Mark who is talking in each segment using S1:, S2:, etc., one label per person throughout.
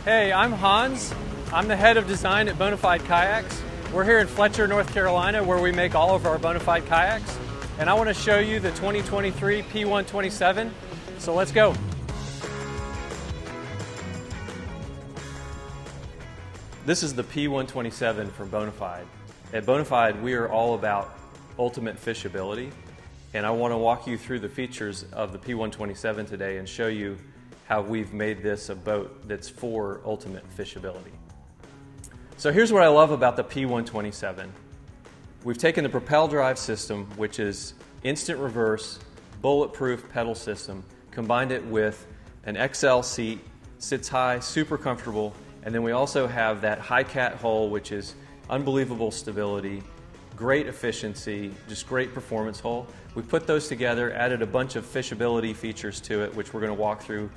S1: Hey, I'm Hans. I'm the head of design at Bonafide Kayaks. We're here in Fletcher, North Carolina, where we make all of our Bonafide kayaks. And I want to show you the 2023 P127. So let's go. This is the P127 from Bonafide. At Bonafide, we are all about ultimate fishability. And I want to walk you through the features of the P127 today and show you how we've made this a boat that's for ultimate fishability. So here's what I love about the P127. We've taken the propel drive system, which is instant reverse, bulletproof pedal system, combined it with an XL seat, sits high, super comfortable, and then we also have that high cat hull, which is unbelievable stability, great efficiency, just great performance hull. We put those together, added a bunch of fishability features to it, which we're going to walk through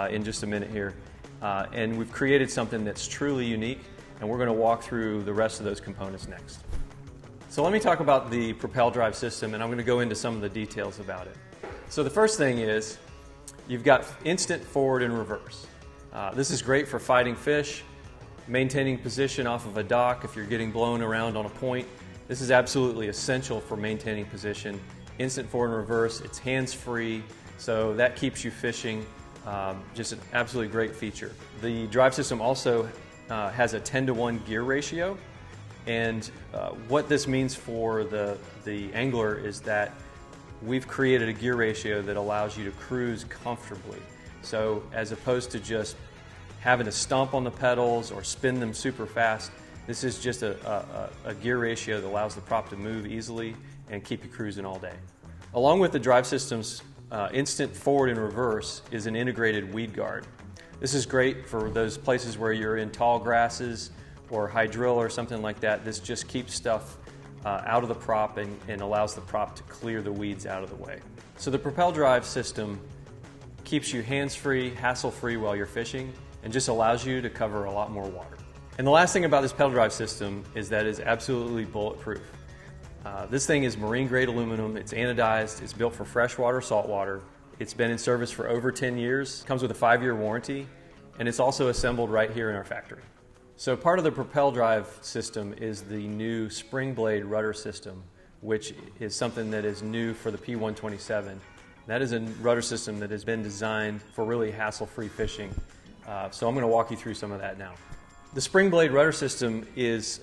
S1: in just a minute here. And we've created something that's truly unique, and we're going to walk through the rest of those components next. So let me talk about the propel drive system, and I'm going to go into some of the details about it. So the first thing is you've got instant forward and reverse. This is great for fighting fish, maintaining position off of a dock if you're getting blown around on a point. This is absolutely essential for maintaining position. Instant forward and reverse, it's hands-free, so that keeps you fishing. Just an absolutely great feature. The drive system also has a 10-to-1 gear ratio, and what this means for the angler is that we've created a gear ratio that allows you to cruise comfortably. So as opposed to just having to stomp on the pedals or spin them super fast, this is just a gear ratio that allows the prop to move easily and keep you cruising all day. Along with the drive system's instant forward and reverse is an integrated weed guard. This is great for those places where you're in tall grasses or high drill or something like that. This just keeps stuff out of the prop and allows the prop to clear the weeds out of the way. So the propel drive system keeps you hands-free, hassle-free while you're fishing, and just allows you to cover a lot more water. And the last thing about this pedal drive system is that it's absolutely bulletproof. This thing is marine-grade aluminum, it's anodized, it's built for freshwater, saltwater. It's been in service for over 10 years, comes with a 5-year warranty, and it's also assembled right here in our factory. So part of the propel drive system is the new Springblade Rudder system, which is something that is new for the P127. That is a rudder system that has been designed for really hassle-free fishing. So I'm going to walk you through some of that now. The Springblade Rudder system is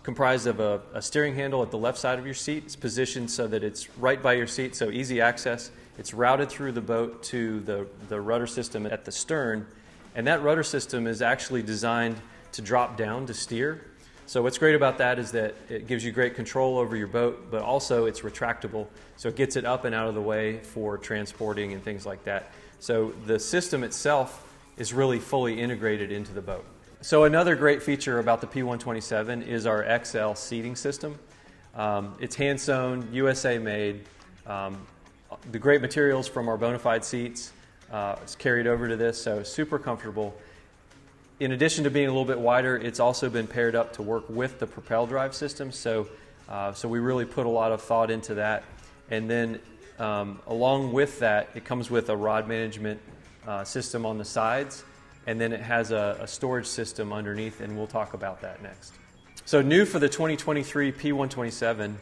S1: comprised of a steering handle at the left side of your seat. It's positioned so that it's right by your seat, so easy access. It's routed through the boat to the rudder system at the stern, and that rudder system is actually designed to drop down to steer. So what's great about that is that it gives you great control over your boat, but also it's retractable, so it gets it up and out of the way for transporting and things like that. So the system itself is really fully integrated into the boat. So another great feature about the P127 is our XL seating system. It's hand sewn, USA made. The great materials from our Bonafide seats is carried over to this, so super comfortable. In addition to being a little bit wider, it's also been paired up to work with the propel drive system, so we really put a lot of thought into that. And then along with that, it comes with a rod management system on the sides, and then it has a storage system underneath, and we'll talk about that next. So new for the 2023 P127,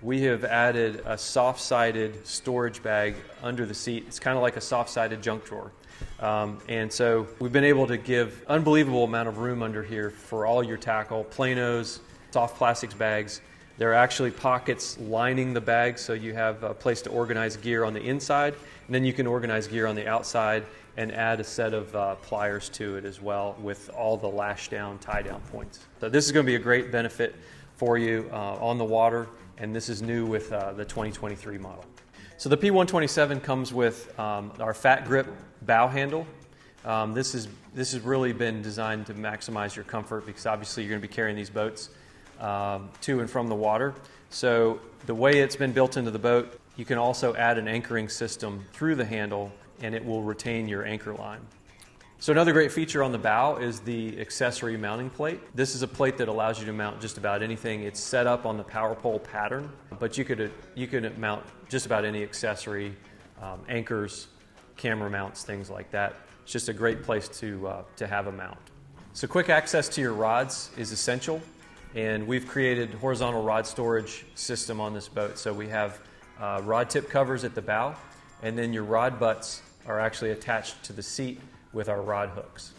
S1: we have added a soft-sided storage bag under the seat. It's kind of like a soft-sided junk drawer. And so we've been able to give unbelievable amount of room under here for all your tackle, planos, soft plastics bags. There are actually pockets lining the bag, so you have a place to organize gear on the inside, and then you can organize gear on the outside and add a set of pliers to it as well with all the lash down, tie down points. So this is going to be a great benefit for you on the water, and this is new with the 2023 model. So the P127 comes with our fat grip bow handle. This has really been designed to maximize your comfort because obviously you're going to be carrying these boats to and from the water. So the way it's been built into the boat, you can also add an anchoring system through the handle and it will retain your anchor line. So another great feature on the bow is the accessory mounting plate. This is a plate that allows you to mount just about anything. It's set up on the power pole pattern, but you could mount just about any accessory, anchors, camera mounts, things like that. It's just a great place to have a mount. So quick access to your rods is essential, and we've created horizontal rod storage system on this boat. So we have rod tip covers at the bow, and then your rod butts are actually attached to the seat with our rod hooks.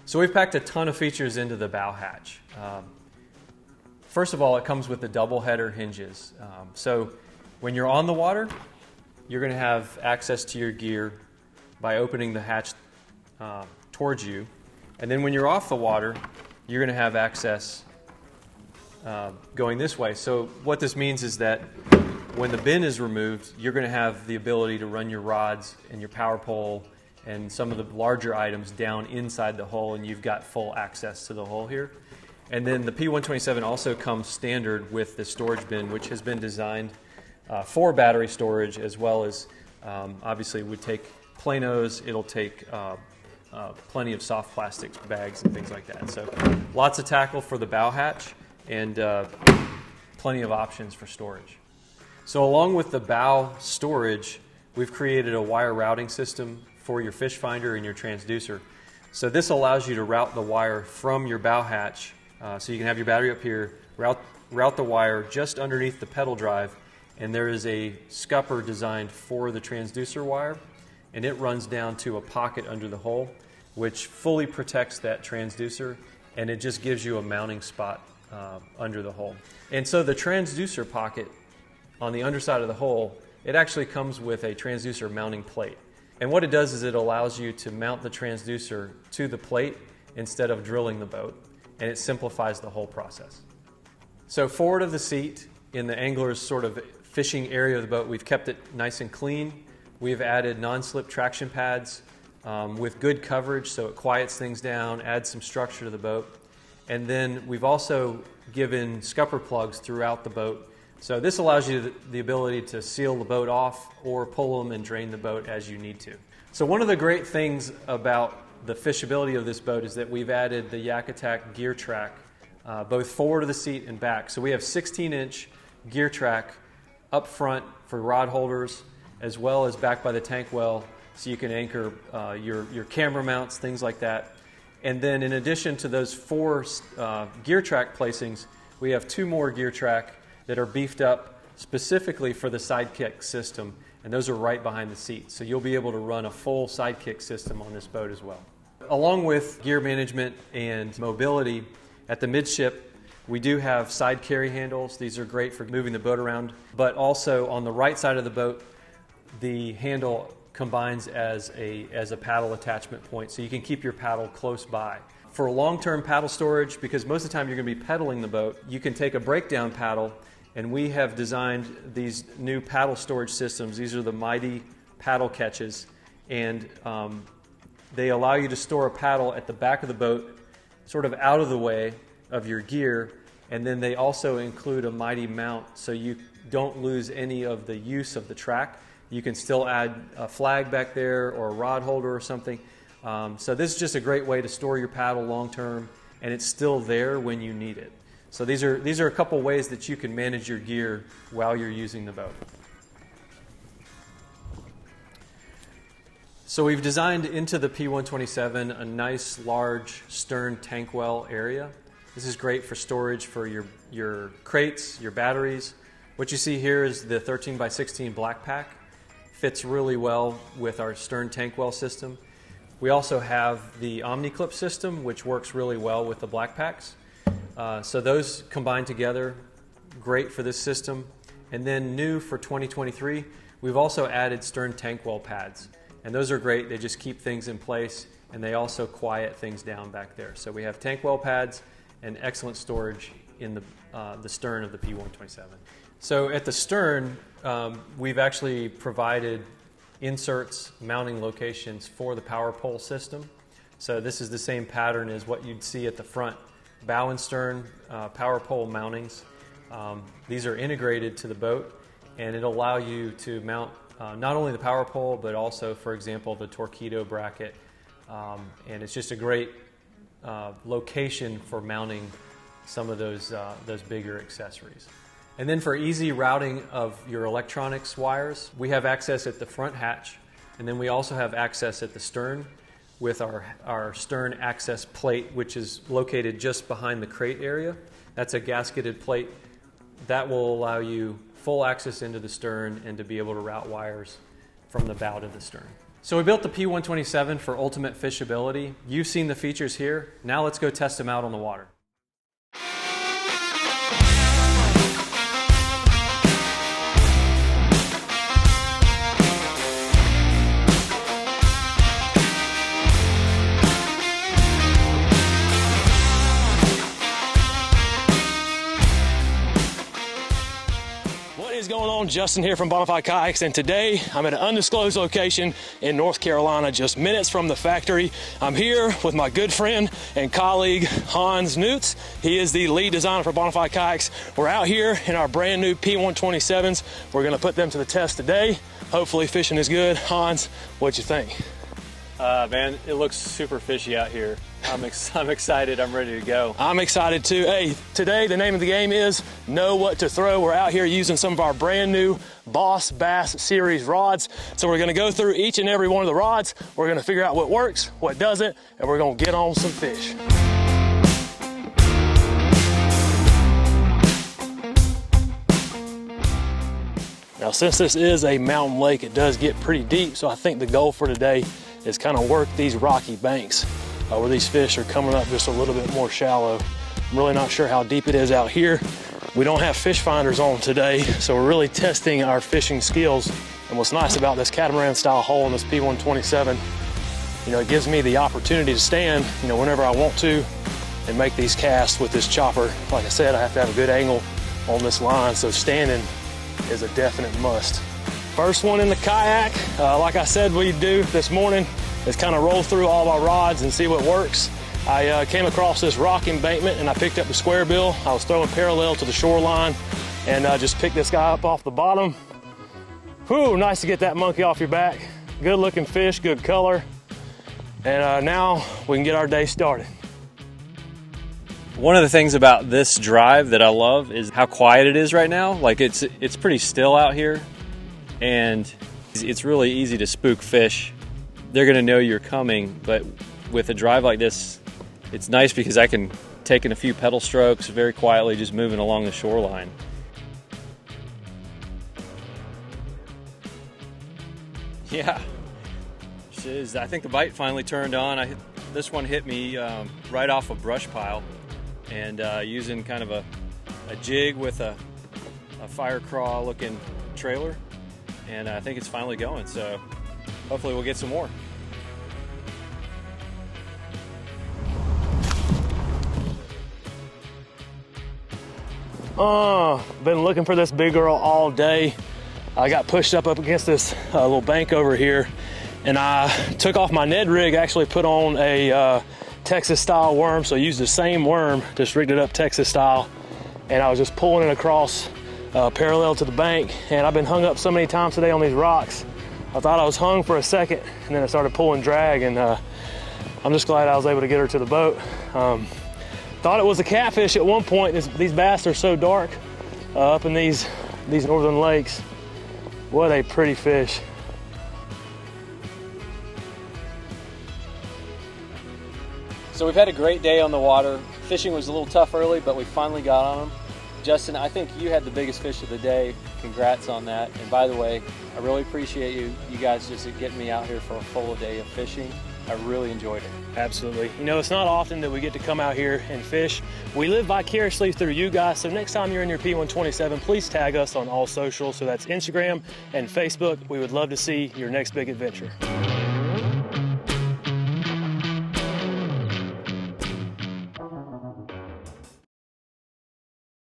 S1: So we've packed a ton of features into the bow hatch. First of all, it comes with the double header hinges. So when you're on the water, you're going to have access to your gear by opening the hatch towards you. And then when you're off the water, you're going to have access going this way. So what this means is that when the bin is removed, you're going to have the ability to run your rods and your power pole and some of the larger items down inside the hull, and you've got full access to the hull here. And then the P127 also comes standard with the storage bin, which has been designed for battery storage, as well as obviously would take planos. It'll take plenty of soft plastics bags and things like that. So lots of tackle for the bow hatch and plenty of options for storage. So along with the bow storage, we've created a wire routing system for your fish finder and your transducer. So this allows you to route the wire from your bow hatch. So you can have your battery up here, route the wire just underneath the pedal drive, and there is a scupper designed for the transducer wire, and it runs down to a pocket under the hull, which fully protects that transducer, and it just gives you a mounting spot under the hull. And so the transducer pocket on the underside of the hull, it actually comes with a transducer mounting plate. And what it does is it allows you to mount the transducer to the plate instead of drilling the boat, and it simplifies the whole process. So forward of the seat, in the angler's sort of fishing area of the boat, we've kept it nice and clean. We've added non-slip traction pads with good coverage, so it quiets things down, adds some structure to the boat. And then we've also given scupper plugs throughout the boat. So this allows you the ability to seal the boat off or pull them and drain the boat as you need to. So one of the great things about the fishability of this boat is that we've added the Yak Attack gear track both forward of the seat and back. So we have 16-inch gear track up front for rod holders, as well as back by the tank well, so you can anchor your camera mounts, things like that. And then in addition to those 4 gear track placings, we have 2 more gear track that are beefed up specifically for the sidekick system, and those are right behind the seat. So you'll be able to run a full sidekick system on this boat as well. Along with gear management and mobility, at the midship, we do have side carry handles. These are great for moving the boat around, but also on the right side of the boat, the handle combines as a paddle attachment point, so you can keep your paddle close by. For long-term paddle storage, because most of the time you're going to be pedaling the boat, you can take a breakdown paddle, and we have designed these new paddle storage systems. These are the Mighty paddle catches, and they allow you to store a paddle at the back of the boat, sort of out of the way of your gear, and then they also include a Mighty mount, so you don't lose any of the use of the track. You can still add a flag back there or a rod holder or something. So this is just a great way to store your paddle long term, and it's still there when you need it. So these are a couple ways that you can manage your gear while you're using the boat. So we've designed into the P127 a nice large stern tank well area. This is great for storage for your crates, your batteries. What you see here is the 13x16 black pack. Fits really well with our stern tank well system. We also have the OmniClip system, which works really well with the black packs. So those combine together, great for this system. And then new for 2023, we've also added stern tank well pads. And those are great. They just keep things in place, and they also quiet things down back there. So we have tank well pads and excellent storage in the stern of the P127. So at the stern, we've actually provided inserts, mounting locations for the power pole system. So this is the same pattern as what you'd see at the front. Bow and stern power pole mountings. These are integrated to the boat, and it'll allow you to mount not only the power pole, but also, for example, the torpedo bracket. And it's just a great location for mounting some of those bigger accessories. And then for easy routing of your electronics wires, we have access at the front hatch, and then we also have access at the stern. with our stern access plate, which is located just behind the crate area. That's a gasketed plate that will allow you full access into the stern and to be able to route wires from the bow to the stern. So we built the P127 for ultimate fishability. You've seen the features here. Now let's go test them out on the water.
S2: What is going on? Justin here from Bonafide Kayaks, and today I'm at an undisclosed location in North Carolina, just minutes from the factory. I'm here with my good friend and colleague Hans Nutz. He is the lead designer for Bonafide Kayaks. We're out here in our brand new P127s. We're going to put them to the test today. Hopefully fishing is good. Hans, what'd you think?
S1: Man, it looks super fishy out here. I'm excited. I'm ready to go.
S2: I'm excited too. Hey, today the name of the game is Know What to Throw. We're out here using some of our brand new Boss Bass Series rods. So we're gonna go through each and every one of the rods. We're gonna figure out what works, what doesn't, and we're gonna get on some fish. Now, since this is a mountain lake, it does get pretty deep. So I think the goal for today is kind of work these rocky banks where these fish are coming up just a little bit more shallow. I'm really not sure how deep it is out here. We don't have fish finders on today, so we're really testing our fishing skills. And what's nice about this catamaran style hull in this P127, it gives me the opportunity to stand, whenever I want to and make these casts with this chopper. Like I said, I have to have a good angle on this line, so standing is a definite must. First one in the kayak, like I said we'd do this morning, is kind of roll through all my rods and see what works. I came across this rock embankment and I picked up the square bill. I was throwing parallel to the shoreline and just picked this guy up off the bottom. Whew, nice to get that monkey off your back. Good looking fish, good color. And now we can get our day started.
S1: One of the things about this drive that I love is how quiet it is right now. Like it's pretty still out here, and it's really easy to spook fish. They're gonna know you're coming, but with a drive like this, it's nice because I can take in a few pedal strokes very quietly, just moving along the shoreline. Yeah, I think the bite finally turned on. This one hit me right off a brush pile, and using kind of a jig with a fire craw looking trailer, and I think it's finally going, so hopefully we'll get some more.
S2: Been looking for this big girl all day. I got pushed up against this little bank over here, and I took off my Ned rig, actually put on a Texas style worm, so I used the same worm, just rigged it up Texas style, and I was just pulling it across parallel to the bank. And I've been hung up so many times today on these rocks. I thought I was hung for a second, and then I started pulling drag, and I'm just glad I was able to get her to the boat. Thought it was a catfish at one point. These bass are so dark up in these northern lakes. What a pretty fish.
S1: So we've had a great day on the water. Fishing was a little tough early, but we finally got on them. Justin, I think you had the biggest fish of the day. Congrats on that. And by the way, I really appreciate you guys just getting me out here for a full day of fishing. I really enjoyed it.
S2: Absolutely. It's not often that we get to come out here and fish. We live vicariously through you guys, so next time you're in your P127, please tag us on all socials. So that's Instagram and Facebook. We would love to see your next big adventure.